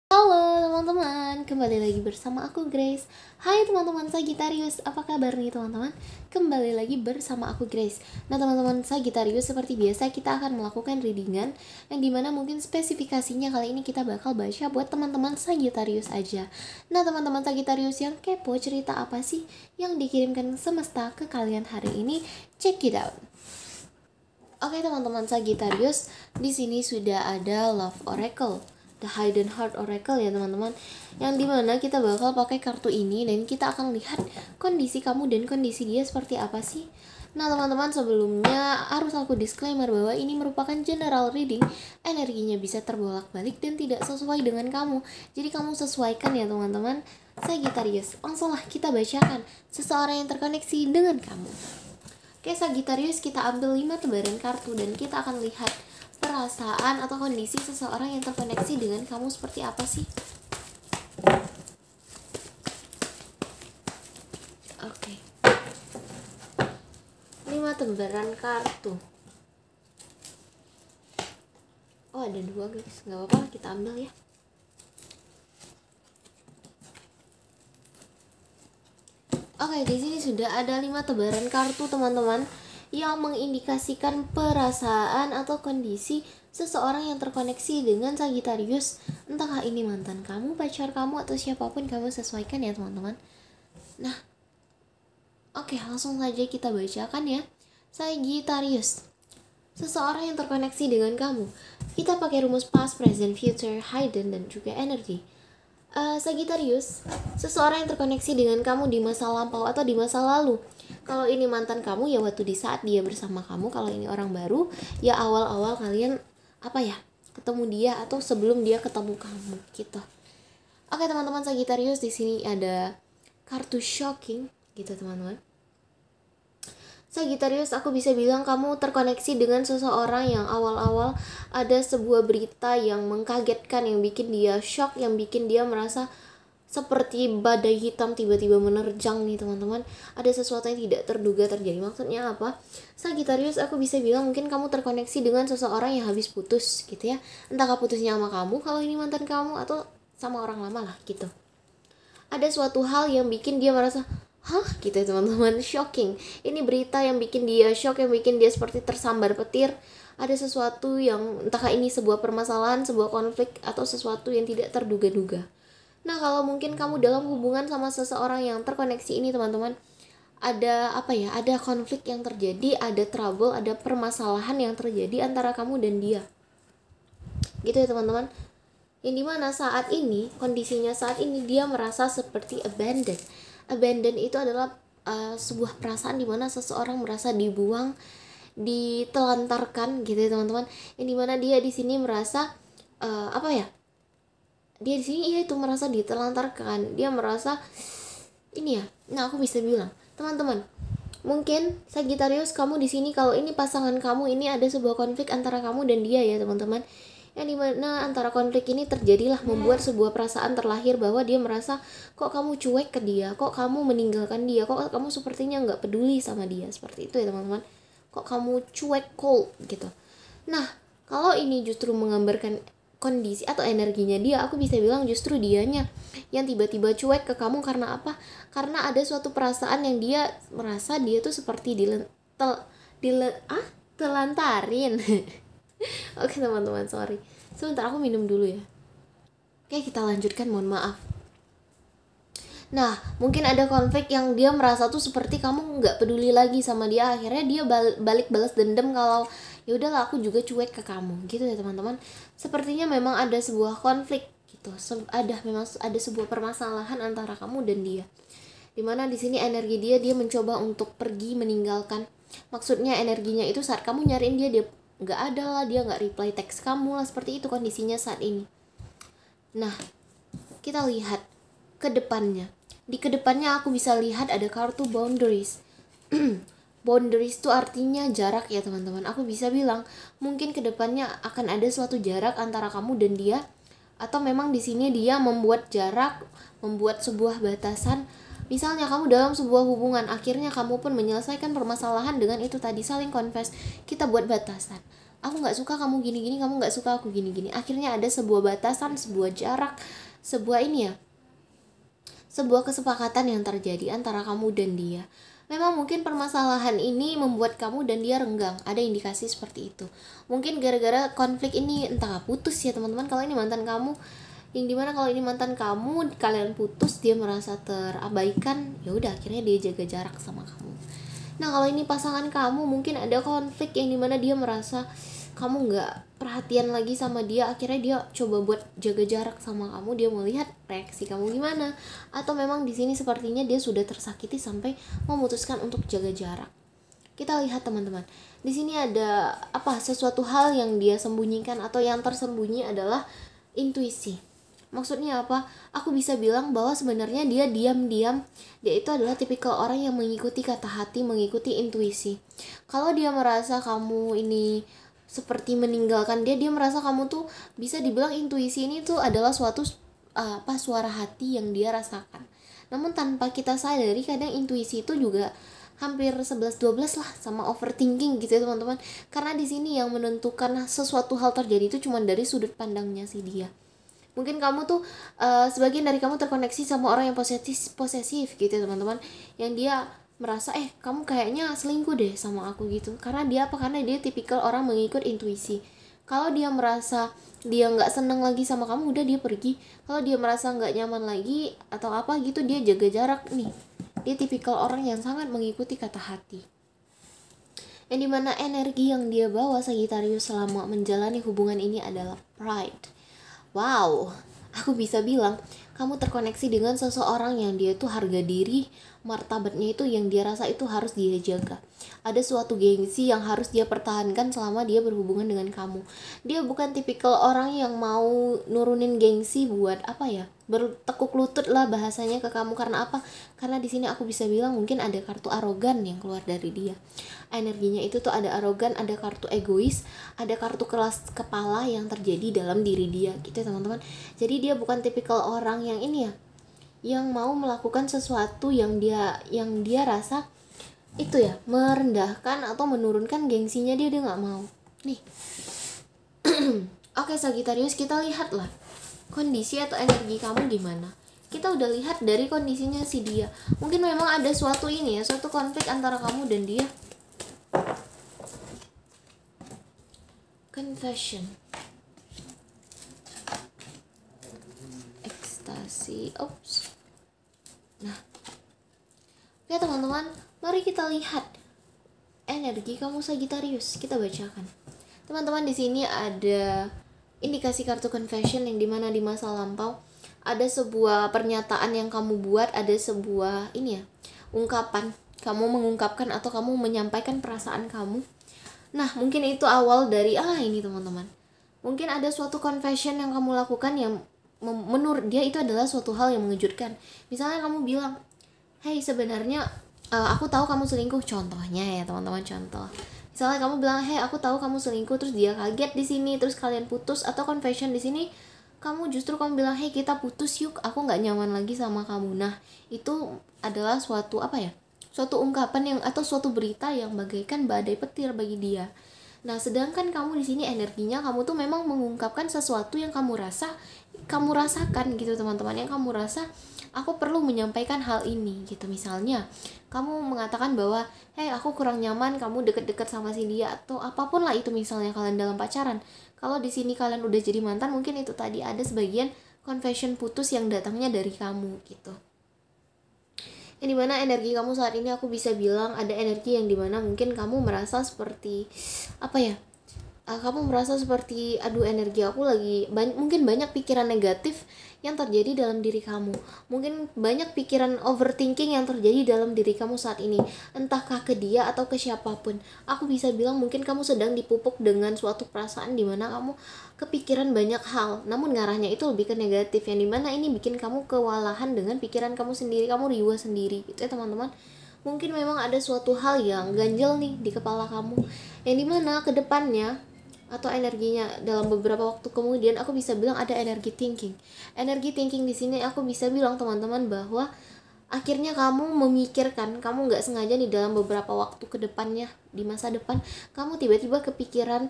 Halo teman-teman, kembali lagi bersama aku Grace. Hai teman-teman Sagittarius, apa kabar nih teman-teman? Kembali lagi bersama aku Grace. Nah teman-teman Sagittarius, seperti biasa kita akan melakukan readingan yang dimana mungkin spesifikasinya kali ini kita bakal baca buat teman-teman Sagittarius aja. Nah teman-teman Sagittarius yang kepo cerita apa sih yang dikirimkan semesta ke kalian hari ini? Check it out. Oke teman-teman Sagittarius, di sini sudah ada Love Oracle, The Hidden Heart Oracle ya teman-teman, yang dimana kita bakal pakai kartu ini dan kita akan lihat kondisi kamu dan kondisi dia seperti apa sih. Nah teman-teman, sebelumnya harus aku disclaimer bahwa ini merupakan general reading, energinya bisa terbolak-balik dan tidak sesuai dengan kamu, jadi kamu sesuaikan ya teman-teman Sagittarius. Langsunglah kita bacakan seseorang yang terkoneksi dengan kamu. Oke Sagittarius, kita ambil 5 tebaran kartu dan kita akan lihat perasaan atau kondisi seseorang yang terkoneksi dengan kamu seperti apa sih. Oke, 5 tebaran kartu. Oh ada 2 guys, nggak apa-apa kita ambil ya. Oke, di sini sudah ada 5 tebaran kartu teman-teman yang mengindikasikan perasaan atau kondisi seseorang yang terkoneksi dengan Sagittarius. Entahkah ini mantan kamu, pacar kamu, atau siapapun, kamu sesuaikan ya teman-teman. Nah, oke, langsung saja kita bacakan ya. Sagittarius, seseorang yang terkoneksi dengan kamu. Kita pakai rumus past, present, future, hidden, dan juga energy. Sagittarius, seseorang yang terkoneksi dengan kamu di masa lampau atau di masa lalu. Kalau ini mantan kamu ya waktu di saat dia bersama kamu. Kalau ini orang baru ya awal-awal kalian ketemu dia atau sebelum dia ketemu kamu gitu. Oke teman-teman Sagittarius, di sini ada kartu shocking gitu teman-teman. Sagittarius, aku bisa bilang kamu terkoneksi dengan seseorang yang awal-awal ada sebuah berita yang mengkagetkan, yang bikin dia shock, yang bikin dia merasa seperti badai hitam tiba-tiba menerjang nih teman-teman. Ada sesuatu yang tidak terduga terjadi. Maksudnya apa? Sagittarius, aku bisa bilang mungkin kamu terkoneksi dengan seseorang yang habis putus gitu ya. Entahkah putusnya sama kamu kalau ini mantan kamu, atau sama orang lama lah gitu. Ada suatu hal yang bikin dia merasa gitu ya teman-teman, shocking. Ini berita yang bikin dia shock, yang bikin dia seperti tersambar petir. Ada sesuatu yang entahkah ini sebuah permasalahan, sebuah konflik, atau sesuatu yang tidak terduga-duga. Nah kalau mungkin kamu dalam hubungan sama seseorang yang terkoneksi ini teman-teman, ada ada konflik yang terjadi, ada trouble, ada permasalahan yang terjadi antara kamu dan dia gitu ya teman-teman. Yang dimana saat ini, kondisinya saat ini dia merasa seperti abandoned. Abandon itu adalah sebuah perasaan dimana seseorang merasa dibuang, ditelantarkan gitu ya teman-teman. Yang dimana dia di sini merasa dia di sini itu merasa ditelantarkan, dia merasa ini ya. Nah aku bisa bilang teman-teman, mungkin Sagittarius kamu di sini, kalau ini pasangan kamu, ini ada sebuah konflik antara kamu dan dia ya teman-teman, yang dimana antara konflik ini terjadilah membuat sebuah perasaan terlahir bahwa dia merasa kok kamu cuek ke dia, kok kamu meninggalkan dia, kok kamu sepertinya nggak peduli sama dia, seperti itu ya teman-teman. Kok kamu cuek, cold gitu. Nah kalau ini justru menggambarkan kondisi atau energinya dia, aku bisa bilang justru dianya yang tiba-tiba cuek ke kamu. Karena apa? Karena ada suatu perasaan yang dia merasa dia tuh seperti telantarin. Oke teman-teman, sorry. Sebentar aku minum dulu ya. Oke kita lanjutkan, mohon maaf. Nah mungkin ada konflik yang dia merasa tuh seperti kamu nggak peduli lagi sama dia. Akhirnya dia balik balas dendam kalau ya udahlah aku juga cuek ke kamu gitu ya teman-teman. Sepertinya memang ada sebuah konflik gitu. Memang ada sebuah permasalahan antara kamu dan dia. Dimana di sini energi dia mencoba untuk pergi meninggalkan. Maksudnya energinya itu saat kamu nyariin dia nggak ada lah, dia nggak reply teks kamu lah, seperti itu kondisinya saat ini. Nah kita lihat ke depannya. Di kedepannya aku bisa lihat ada kartu boundaries. Boundaries itu artinya jarak ya teman-teman. Aku bisa bilang mungkin kedepannya akan ada suatu jarak antara kamu dan dia, atau memang di sini dia membuat jarak, membuat sebuah batasan. Misalnya kamu dalam sebuah hubungan, akhirnya kamu pun menyelesaikan permasalahan dengan itu tadi, saling confess, kita buat batasan. aku nggak suka kamu gini-gini, kamu nggak suka aku gini-gini. Akhirnya ada sebuah batasan, sebuah jarak, sebuah ini ya, sebuah kesepakatan yang terjadi antara kamu dan dia. Memang mungkin permasalahan ini membuat kamu dan dia renggang, ada indikasi seperti itu. Mungkin gara-gara konflik ini, entah putus ya teman-teman. Kalau ini mantan kamu, yang dimana kalau ini mantan kamu, kalian putus, dia merasa terabaikan, ya udah akhirnya dia jaga jarak sama kamu. Nah kalau ini pasangan kamu, mungkin ada konflik yang dimana dia merasa kamu nggak perhatian lagi sama dia, akhirnya dia coba buat jaga jarak sama kamu, dia mau lihat reaksi kamu gimana, atau memang di sini sepertinya dia sudah tersakiti sampai memutuskan untuk jaga jarak. Kita lihat teman-teman, di sini ada sesuatu hal yang dia sembunyikan, atau yang tersembunyi adalah intuisi. Maksudnya apa? Aku bisa bilang bahwa sebenarnya dia diam-diam, dia itu adalah tipikal orang yang mengikuti kata hati, mengikuti intuisi. Kalau dia merasa kamu ini seperti meninggalkan dia merasa kamu tuh, bisa dibilang intuisi ini tuh adalah suatu suara hati yang dia rasakan. Namun tanpa kita sadari, kadang intuisi itu juga hampir 11-12 lah sama overthinking gitu ya teman-teman. Karena di sini yang menentukan sesuatu hal terjadi itu cuma dari sudut pandangnya si dia. Mungkin kamu tuh sebagian dari kamu terkoneksi sama orang yang posesif gitu ya teman-teman, yang dia merasa kamu kayaknya selingkuh deh sama aku gitu. Karena dia karena dia tipikal orang mengikut intuisi. Kalau dia merasa dia nggak seneng lagi sama kamu, udah dia pergi. Kalau dia merasa nggak nyaman lagi atau apa gitu, dia jaga jarak nih. Dia tipikal orang yang sangat mengikuti kata hati, yang dimana energi yang dia bawa Sagittarius selama menjalani hubungan ini adalah pride. Wow, aku bisa bilang kamu terkoneksi dengan seseorang yang dia tuh harga diri, martabatnya itu yang dia rasa itu harus dia jaga. Ada suatu gengsi yang harus dia pertahankan selama dia berhubungan dengan kamu. Dia bukan tipikal orang yang mau nurunin gengsi buat bertekuk lutut lah bahasanya ke kamu. Karena apa? Karena di sini aku bisa bilang mungkin ada kartu arogan yang keluar dari dia. Energinya itu tuh ada arogan, ada kartu egois, ada kartu keras kepala yang terjadi dalam diri dia gitu ya teman-teman. Jadi dia bukan tipikal orang yang ini ya, yang mau melakukan sesuatu yang dia rasa itu ya merendahkan atau menurunkan gengsinya, dia nggak mau nih. Oke Sagittarius, kita lihatlah kondisi atau energi kamu gimana. Kita udah lihat dari kondisinya si dia. Mungkin memang ada suatu ini ya, suatu konflik antara kamu dan dia. Confession, ekstasi, Nah, oke teman-teman, mari kita lihat energi kamu Sagittarius. Kita bacakan. Teman-teman, di sini ada indikasi kartu confession yang dimana di masa lampau ada sebuah pernyataan yang kamu buat, ada sebuah ungkapan, kamu mengungkapkan atau kamu menyampaikan perasaan kamu. Nah, mungkin itu awal dari ini teman-teman. Mungkin ada suatu confession yang kamu lakukan yang menurut dia itu adalah suatu hal yang mengejutkan. Misalnya kamu bilang, "Hey, sebenarnya aku tahu kamu selingkuh." Contohnya ya teman-teman, contoh. Misalnya kamu bilang, "Hey, aku tahu kamu selingkuh," terus dia kaget di sini, terus kalian putus. Atau confession di sini kamu bilang, "Hey, kita putus yuk, aku nggak nyaman lagi sama kamu." Nah, itu adalah suatu suatu ungkapan yang atau suatu berita yang bagaikan badai petir bagi dia. Nah, sedangkan kamu di sini energinya kamu tuh memang mengungkapkan sesuatu yang kamu rasakan gitu teman-teman, yang kamu rasa aku perlu menyampaikan hal ini gitu. Misalnya kamu mengatakan bahwa aku kurang nyaman kamu deket-deket sama si dia, atau apapun lah itu, misalnya kalian dalam pacaran. Kalau di sini kalian udah jadi mantan, mungkin itu tadi ada sebagian confession putus yang datangnya dari kamu gitu. Yang dimana energi kamu saat ini aku bisa bilang ada energi yang dimana mungkin kamu merasa seperti kamu merasa seperti energi aku lagi mungkin banyak pikiran negatif yang terjadi dalam diri kamu. Mungkin banyak pikiran overthinking yang terjadi dalam diri kamu saat ini, entahkah ke dia atau ke siapapun. Aku bisa bilang mungkin kamu sedang dipupuk dengan suatu perasaan dimana kamu kepikiran banyak hal, namun ngarahnya itu lebih ke negatif, yang dimana ini bikin kamu kewalahan dengan pikiran kamu sendiri, kamu riwah sendiri gitu ya teman-teman. Mungkin memang ada suatu hal yang ganjel nih di kepala kamu, yang dimana kedepannya atau energinya dalam beberapa waktu kemudian aku bisa bilang ada energi thinking. Energi thinking di sini aku bisa bilang teman-teman bahwa akhirnya kamu memikirkan, kamu nggak sengaja nih dalam beberapa waktu ke depannya, di masa depan kamu tiba-tiba kepikiran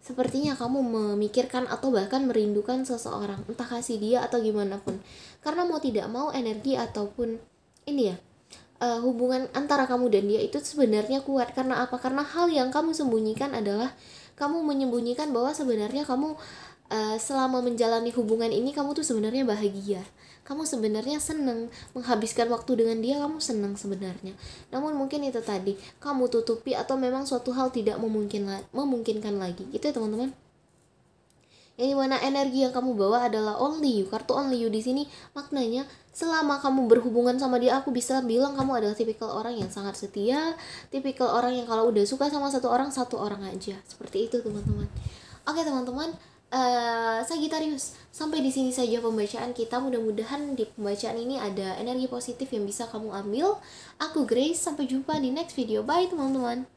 sepertinya kamu memikirkan atau bahkan merindukan seseorang, entah kasih dia atau gimana pun. Karena mau tidak mau energi ataupun ini ya, hubungan antara kamu dan dia itu sebenarnya kuat. Karena apa? Karena hal yang kamu sembunyikan adalah kamu menyembunyikan bahwa sebenarnya kamu selama menjalani hubungan ini kamu tuh sebenarnya bahagia, kamu sebenarnya seneng menghabiskan waktu dengan dia, kamu seneng sebenarnya. Namun mungkin itu tadi kamu tutupi atau memang suatu hal tidak memungkinkan lagi gitu ya teman-teman. Yang dimana energi yang kamu bawa adalah only you. Kartu only you di sini maknanya selama kamu berhubungan sama dia, aku bisa bilang kamu adalah tipikal orang yang sangat setia, tipikal orang yang kalau udah suka sama satu orang aja. Seperti itu teman-teman. Oke teman-teman, Sagittarius, sampai di sini saja pembacaan kita. Mudah-mudahan di pembacaan ini ada energi positif yang bisa kamu ambil. Aku Grace, sampai jumpa di next video. Bye teman-teman.